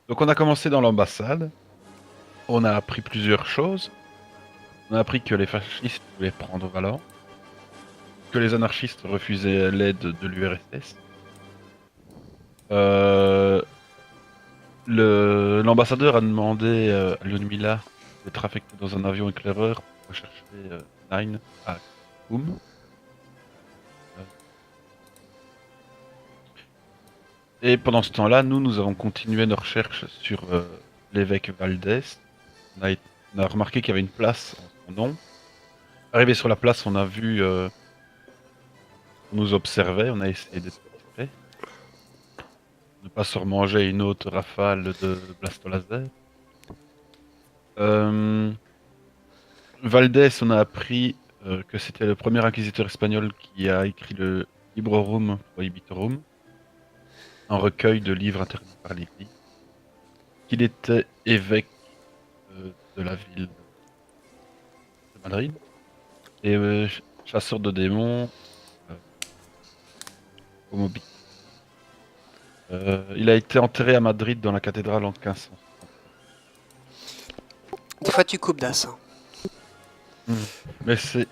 Donc on a commencé dans l'ambassade. On a appris plusieurs choses. On a appris que les fascistes voulaient prendre Valence, que les anarchistes refusaient l'aide de l'URSS. Euh, L'ambassadeur a demandé à Lyudmila d'être affectée dans un avion éclaireur pour rechercher Nine à Khartoum. Euh, Et pendant ce temps-là, nous avons continué nos recherches sur l'évêque Valdès. On a, été- on a remarqué qu'il y avait une place en son nom. Arrivé sur la place, on a vu, on nous observait, on a essayé d'être discret, ne pas se remanger une autre rafale de blastolaser. Euh, Valdès, on a appris que c'était le premier inquisiteur espagnol qui a écrit le Librorum Prohibitorum, un recueil de livres interdits par l'Église, qu'il était évêque de la ville de Madrid et chasseur de démons euh, au Moby. Il a été enterré à Madrid dans la cathédrale en 1560. Des fois, tu coupes d'as. Hein. Mais c'est...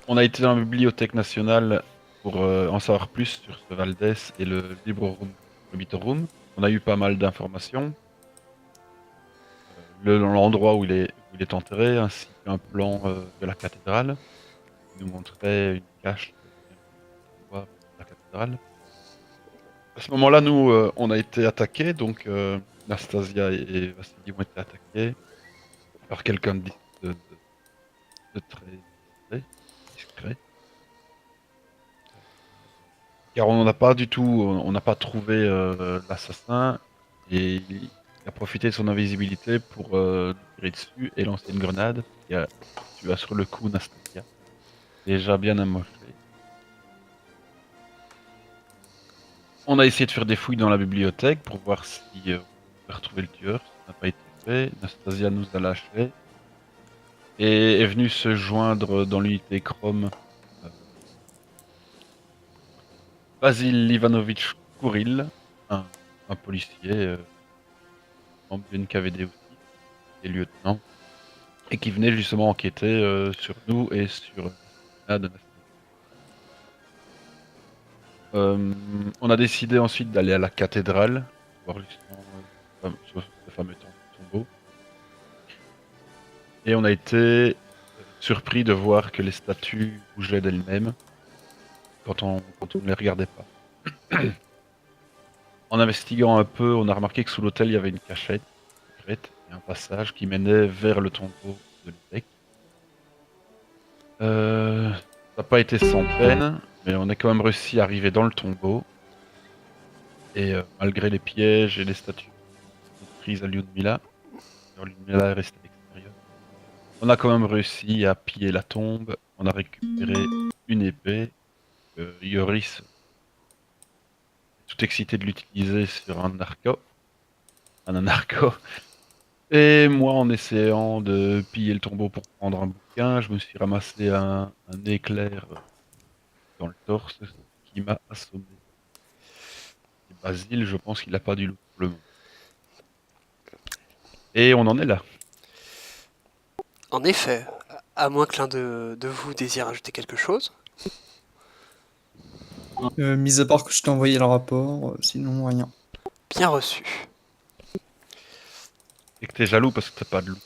On a été dans la Bibliothèque nationale pour en savoir plus sur ce Valdès et le Librorum Prohibitorum. On a eu pas mal d'informations. L'endroit où il est enterré, ainsi qu'un plan de la cathédrale, qui nous montrait une cache de la cathédrale. À ce moment-là, nous, on a été attaqués, donc Nastasia et Vassili ont été attaqués par quelqu'un de très discret. Car on n'a pas du tout, on n'a pas trouvé l'assassin et il a profité de son invisibilité pour nous tirer dessus et lancer une grenade qui a tué sur le coup Nastasia, déjà bien amoché. On a essayé de faire des fouilles dans la bibliothèque pour voir si on pouvait retrouver le tueur. Ça n'a pas été fait. Nastasia nous a lâchés et est venue se joindre dans l'unité Chrome euh, Vasil Ivanovitch Kouril, un policier membre d'une KVD aussi, et lieutenant, et qui venait justement enquêter sur nous et sur l'assassinat de Nastasia. On a décidé ensuite d'aller à la cathédrale, voir justement ce fameux tombeau. Et on a été surpris de voir que les statues bougeaient d'elles-mêmes quand on ne les regardait pas. En investiguant un peu, on a remarqué que sous l'autel, il y avait une cachette secrète et un passage qui menait vers le tombeau de l'évêque. Ça n'a pas été sans peine, mais on a quand même réussi à arriver dans le tombeau. Et malgré les pièges et les statues prises à Lyudmila, alors Lyudmila est restée à l'extérieur, on a quand même réussi à piller la tombe. On a récupéré une épée. Yoris est tout excité de l'utiliser sur un narco. Un anarco. Et moi, en essayant de piller le tombeau pour prendre un bouquin, je me suis ramassé un éclair dans le torse qui m'a assommé. Et Basile, je pense qu'il n'a pas du loup pour le moment. Et on en est là. En effet, à moins que l'un de vous désire ajouter quelque chose. Mis à part que je t'ai envoyé le rapport, sinon rien. Bien reçu. Et que t'es jaloux parce que t'as pas de loup.